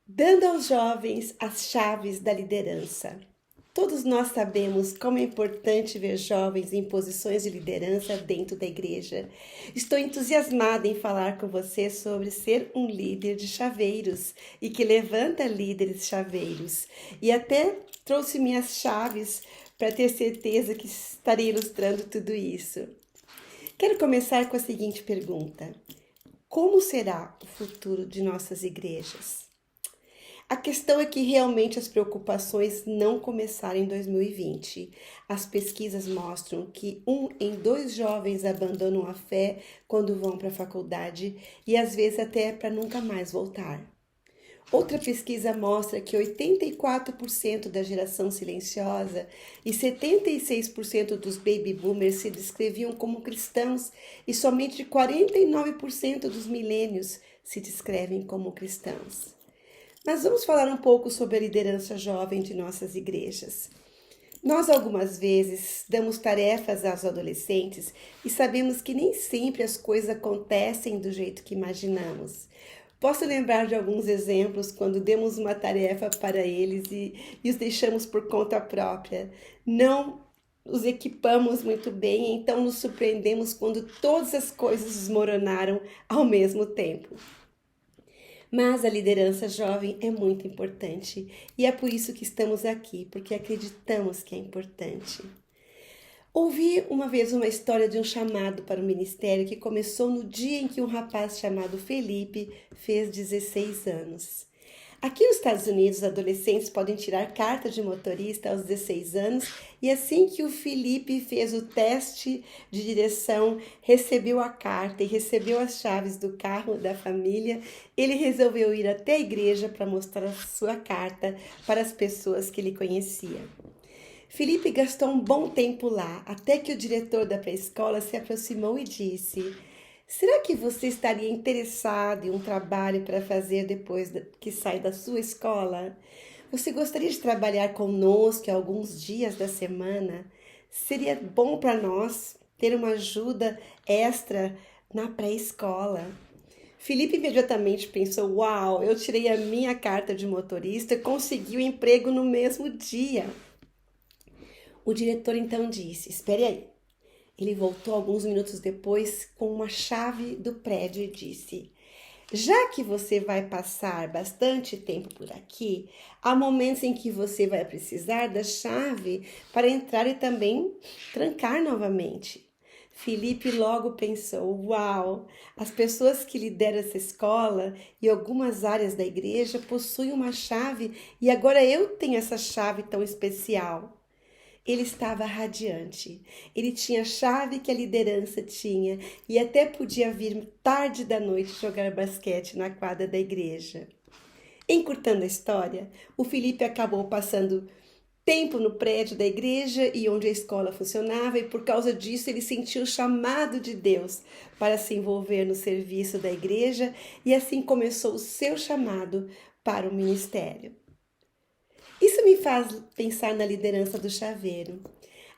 Dando aos jovens as chaves da liderança. Todos nós sabemos como é importante ver jovens em posições de liderança dentro da igreja. Estou entusiasmada em falar com você sobre ser um líder de chaveiros e que levanta líderes chaveiros. E até trouxe minhas chaves para ter certeza que estarei ilustrando tudo isso. Quero começar com a seguinte pergunta: como será o futuro de nossas igrejas? A questão é que realmente as preocupações não começaram em 2020. As pesquisas mostram que 1 em 2 jovens abandonam a fé quando vão para a faculdade e às vezes até para nunca mais voltar. Outra pesquisa mostra que 84% da geração silenciosa e 76% dos baby boomers se descreviam como cristãos e somente 49% dos milênios se descrevem como cristãos. Mas vamos falar um pouco sobre a liderança jovem de nossas igrejas. Nós algumas vezes damos tarefas aos adolescentes e sabemos que nem sempre as coisas acontecem do jeito que imaginamos. Posso lembrar de alguns exemplos quando demos uma tarefa para eles e os deixamos por conta própria. Não os equipamos muito bem, então nos surpreendemos quando todas as coisas desmoronaram ao mesmo tempo. Mas a liderança jovem é muito importante e é por isso que estamos aqui, porque acreditamos que é importante. Ouvi uma vez uma história de um chamado para o ministério que começou no dia em que um rapaz chamado Felipe fez 16 anos. Aqui nos Estados Unidos, os adolescentes podem tirar carta de motorista aos 16 anos e assim que o Felipe fez o teste de direção, recebeu a carta e recebeu as chaves do carro da família, ele resolveu ir até a igreja para mostrar a sua carta para as pessoas que ele conhecia. Felipe gastou um bom tempo lá, até que o diretor da pré-escola se aproximou e disse: será que você estaria interessado em um trabalho para fazer depois que sai da sua escola? Você gostaria de trabalhar conosco alguns dias da semana? Seria bom para nós ter uma ajuda extra na pré-escola. Felipe imediatamente pensou: uau, eu tirei a minha carta de motorista e consegui o emprego no mesmo dia. O diretor então disse: espere aí. Ele voltou alguns minutos depois com uma chave do prédio e disse: já que você vai passar bastante tempo por aqui, há momentos em que você vai precisar da chave para entrar e também trancar novamente. Felipe logo pensou: uau, as pessoas que lideram essa escola e algumas áreas da igreja possuem uma chave e agora eu tenho essa chave tão especial. Ele estava radiante. Ele tinha a chave que a liderança tinha e até podia vir tarde da noite jogar basquete na quadra da igreja. Encurtando a história, o Felipe acabou passando tempo no prédio da igreja e onde a escola funcionava, e por causa disso ele sentiu o chamado de Deus para se envolver no serviço da igreja e assim começou o seu chamado para o ministério. Isso me faz pensar na liderança do chaveiro.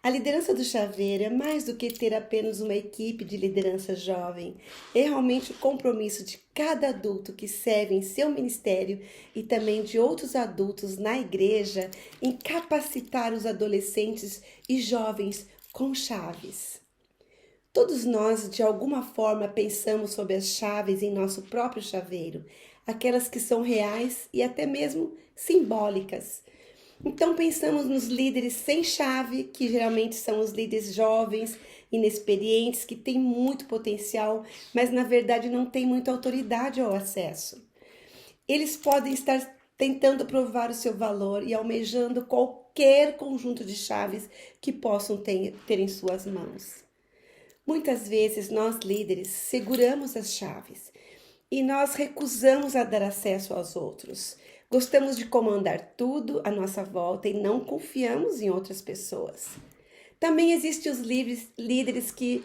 A liderança do chaveiro é mais do que ter apenas uma equipe de liderança jovem. É realmente o compromisso de cada adulto que serve em seu ministério e também de outros adultos na igreja em capacitar os adolescentes e jovens com chaves. Todos nós, de alguma forma, pensamos sobre as chaves em nosso próprio chaveiro, aquelas que são reais e até mesmo simbólicas. Então pensamos nos líderes sem chave, que geralmente são os líderes jovens, inexperientes, que têm muito potencial, mas na verdade não têm muita autoridade ao acesso. Eles podem estar tentando provar o seu valor e almejando qualquer conjunto de chaves que possam ter em suas mãos. Muitas vezes nós líderes seguramos as chaves e nós recusamos a dar acesso aos outros. Gostamos de comandar tudo à nossa volta e não confiamos em outras pessoas. Também existem os líderes que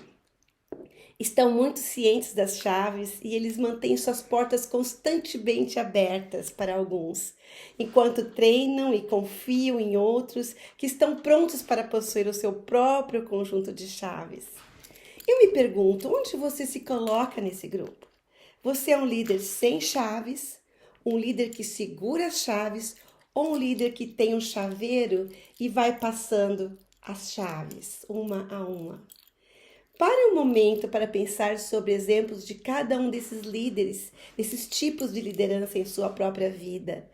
estão muito cientes das chaves e eles mantêm suas portas constantemente abertas para alguns, enquanto treinam e confiam em outros que estão prontos para possuir o seu próprio conjunto de chaves. Eu me pergunto, onde você se coloca nesse grupo? Você é um líder sem chaves Um líder que segura as chaves ou um líder que tem um chaveiro e vai passando as chaves, uma a uma? Pare um momento para pensar sobre exemplos de cada um desses líderes, desses tipos de liderança em sua própria vida.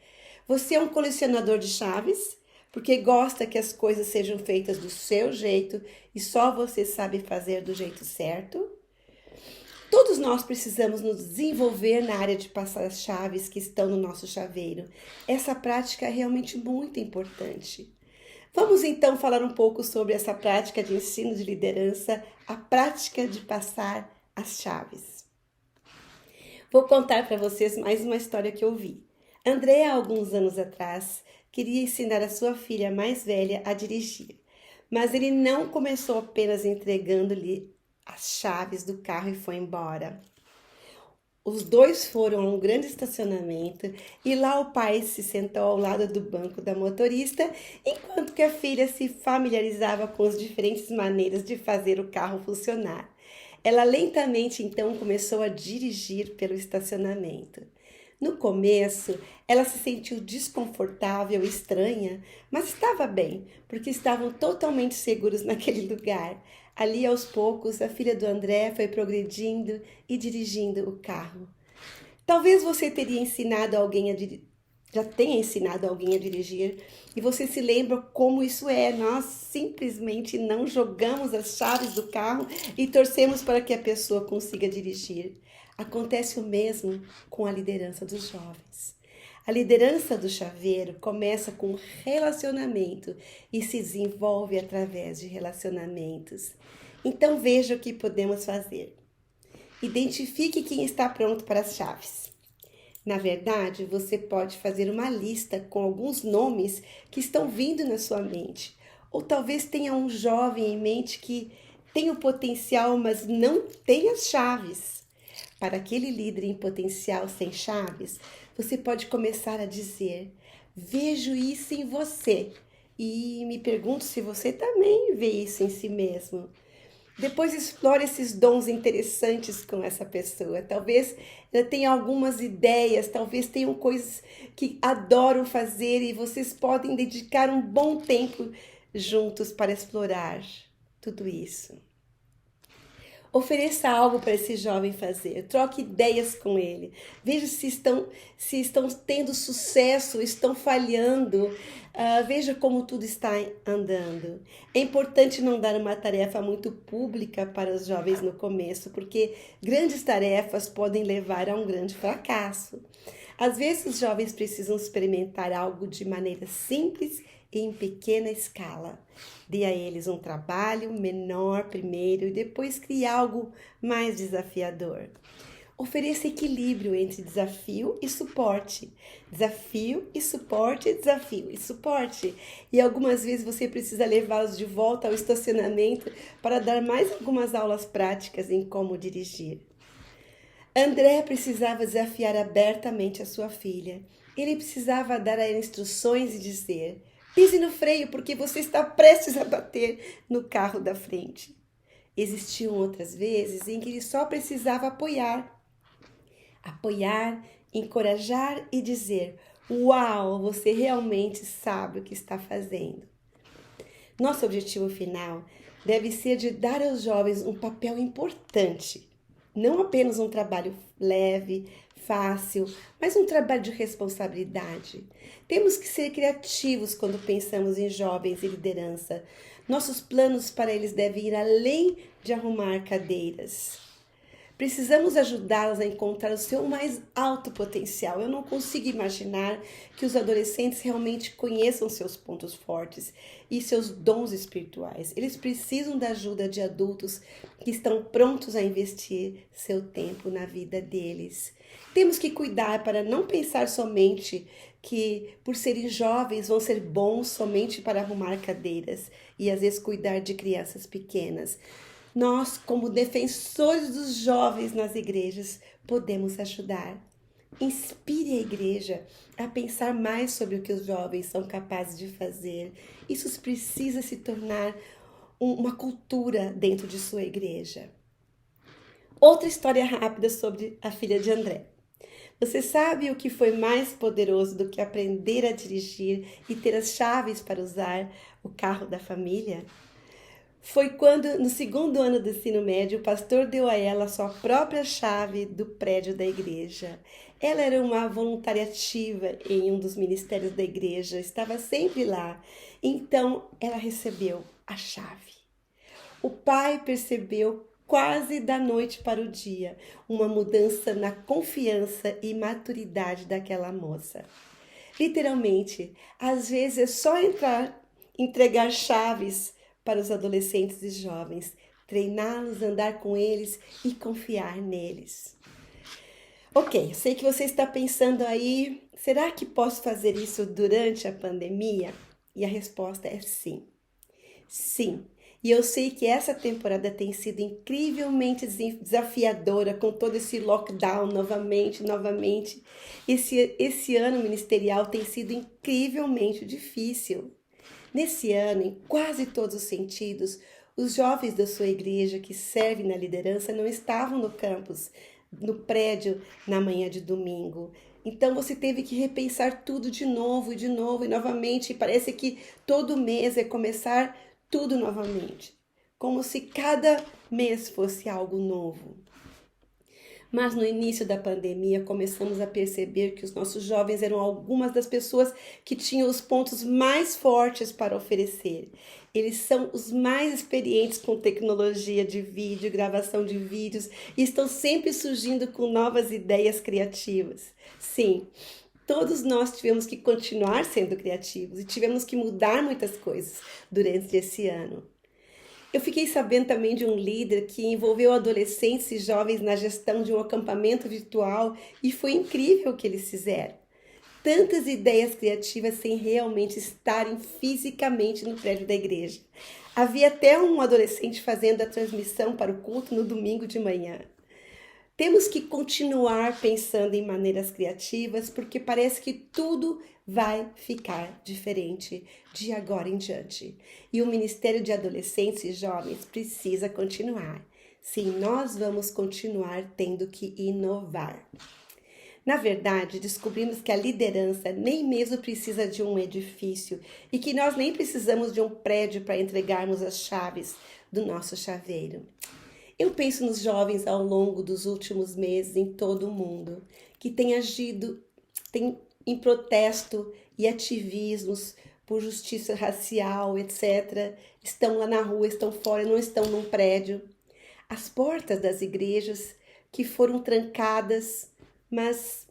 Você é um colecionador de chaves? Porque gosta que as coisas sejam feitas do seu jeito e só você sabe fazer do jeito certo? Todos nós precisamos nos desenvolver na área de passar as chaves que estão no nosso chaveiro. Essa prática é realmente muito importante. Vamos então falar um pouco sobre essa prática de ensino de liderança, a prática de passar as chaves. Vou contar para vocês mais uma história que eu vi. André, há alguns anos atrás, queria ensinar a sua filha mais velha a dirigir, mas ele não começou apenas entregando-lhe as chaves do carro e foi embora. Os dois foram a um grande estacionamento e lá o pai se sentou ao lado do banco da motorista, enquanto que a filha se familiarizava com as diferentes maneiras de fazer o carro funcionar. Ela lentamente então começou a dirigir pelo estacionamento. No começo, ela se sentiu desconfortável e estranha, mas estava bem, porque estavam totalmente seguros naquele lugar. Ali, aos poucos, a filha do André foi progredindo e dirigindo o carro. Talvez você teria ensinado alguém já tenha ensinado alguém a dirigir e você se lembra como isso é. Nós simplesmente não jogamos as chaves do carro e torcemos para que a pessoa consiga dirigir. Acontece o mesmo com a liderança dos jovens. A liderança do chaveiro começa com relacionamento e se desenvolve através de relacionamentos. Então veja o que podemos fazer. Identifique quem está pronto para as chaves. Na verdade, você pode fazer uma lista com alguns nomes que estão vindo na sua mente. Ou talvez tenha um jovem em mente que tem o potencial, mas não tem as chaves. Para aquele líder em potencial sem chaves, você pode começar a dizer: vejo isso em você. E me pergunto se você também vê isso em si mesmo. Depois explore esses dons interessantes com essa pessoa. Talvez ela tenha algumas ideias, talvez tenham coisas que adoram fazer e vocês podem dedicar um bom tempo juntos para explorar tudo isso. Ofereça algo para esse jovem fazer, troque ideias com ele, veja se estão tendo sucesso, estão falhando, veja como tudo está andando. É importante não dar uma tarefa muito pública para os jovens no começo, porque grandes tarefas podem levar a um grande fracasso. Às vezes os jovens precisam experimentar algo de maneira simples e em pequena escala. Dê a eles um trabalho menor primeiro e depois crie algo mais desafiador. Ofereça equilíbrio entre desafio e suporte. Desafio e suporte, desafio e suporte. E algumas vezes você precisa levá-los de volta ao estacionamento para dar mais algumas aulas práticas em como dirigir. André precisava desafiar abertamente a sua filha. Ele precisava dar a ela instruções e dizer: pise no freio porque você está prestes a bater no carro da frente. Existiam outras vezes em que ele só precisava apoiar, encorajar e dizer: uau, você realmente sabe o que está fazendo. Nosso objetivo final deve ser de dar aos jovens um papel importante. Não apenas um trabalho leve, fácil, mas um trabalho de responsabilidade. Temos que ser criativos quando pensamos em jovens e liderança. Nossos planos para eles devem ir além de arrumar cadeiras. Precisamos ajudá-los a encontrar o seu mais alto potencial. Eu não consigo imaginar que os adolescentes realmente conheçam seus pontos fortes e seus dons espirituais. Eles precisam da ajuda de adultos que estão prontos a investir seu tempo na vida deles. Temos que cuidar para não pensar somente que, por serem jovens, vão ser bons somente para arrumar cadeiras e às vezes cuidar de crianças pequenas. Nós, como defensores dos jovens nas igrejas, podemos ajudar. Inspire a igreja a pensar mais sobre o que os jovens são capazes de fazer. Isso precisa se tornar uma cultura dentro de sua igreja. Outra história rápida sobre a filha de André. Você sabe o que foi mais poderoso do que aprender a dirigir e ter as chaves para usar o carro da família? Foi quando, no segundo ano do ensino médio, o pastor deu a ela a sua própria chave do prédio da igreja. Ela era uma voluntária ativa em um dos ministérios da igreja, estava sempre lá. Então, ela recebeu a chave. O pai percebeu quase da noite para o dia uma mudança na confiança e maturidade daquela moça. Literalmente, às vezes é só entregar chaves para os adolescentes e jovens, treiná-los, andar com eles e confiar neles. Ok, sei que você está pensando aí, será que posso fazer isso durante a pandemia? E a resposta é sim. Sim, e eu sei que essa temporada tem sido incrivelmente desafiadora com todo esse lockdown novamente. Esse ano ministerial tem sido incrivelmente difícil. Nesse ano, em quase todos os sentidos, os jovens da sua igreja que servem na liderança não estavam no campus, no prédio, na manhã de domingo. Então você teve que repensar tudo de novo e novamente. E parece que todo mês é começar tudo novamente, como se cada mês fosse algo novo. Mas no início da pandemia começamos a perceber que os nossos jovens eram algumas das pessoas que tinham os pontos mais fortes para oferecer. Eles são os mais experientes com tecnologia de vídeo, gravação de vídeos e estão sempre surgindo com novas ideias criativas. Sim, todos nós tivemos que continuar sendo criativos e tivemos que mudar muitas coisas durante esse ano. Eu fiquei sabendo também de um líder que envolveu adolescentes e jovens na gestão de um acampamento virtual e foi incrível o que eles fizeram. Tantas ideias criativas sem realmente estarem fisicamente no prédio da igreja. Havia até um adolescente fazendo a transmissão para o culto no domingo de manhã. Temos que continuar pensando em maneiras criativas porque parece que tudo vai ficar diferente de agora em diante. E o Ministério de Adolescentes e Jovens precisa continuar. Sim, nós vamos continuar tendo que inovar. Na verdade, descobrimos que a liderança nem mesmo precisa de um edifício e que nós nem precisamos de um prédio para entregarmos as chaves do nosso chaveiro. Eu penso nos jovens ao longo dos últimos meses em todo o mundo, que têm agido em protesto e ativismos por justiça racial, etc. Estão lá na rua, estão fora, não estão num prédio. As portas das igrejas que foram trancadas, mas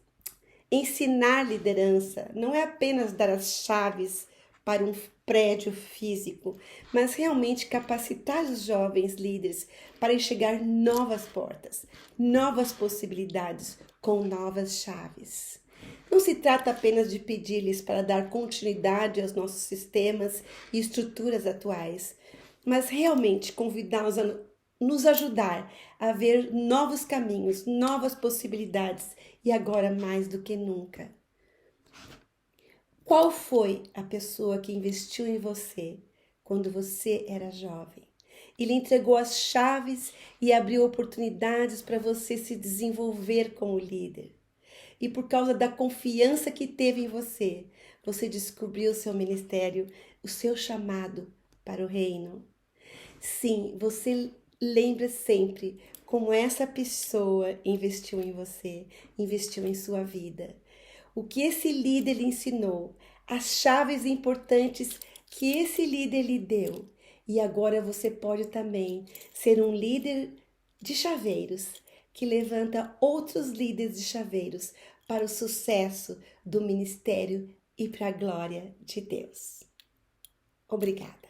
ensinar liderança não é apenas dar as chaves para um prédio físico, mas realmente capacitar os jovens líderes para enxergar novas portas, novas possibilidades com novas chaves. Não se trata apenas de pedir-lhes para dar continuidade aos nossos sistemas e estruturas atuais, mas realmente convidá-los a nos ajudar a ver novos caminhos, novas possibilidades e agora mais do que nunca. Qual foi a pessoa que investiu em você quando você era jovem? Ele entregou as chaves e abriu oportunidades para você se desenvolver como líder. E por causa da confiança que teve em você, você descobriu o seu ministério, o seu chamado para o reino. Sim, você lembra sempre como essa pessoa investiu em você, investiu em sua vida. O que esse líder lhe ensinou, as chaves importantes que esse líder lhe deu. E agora você pode também ser um líder de chaveiros que levanta outros líderes de chaveiros para o sucesso do ministério e para a glória de Deus. Obrigada.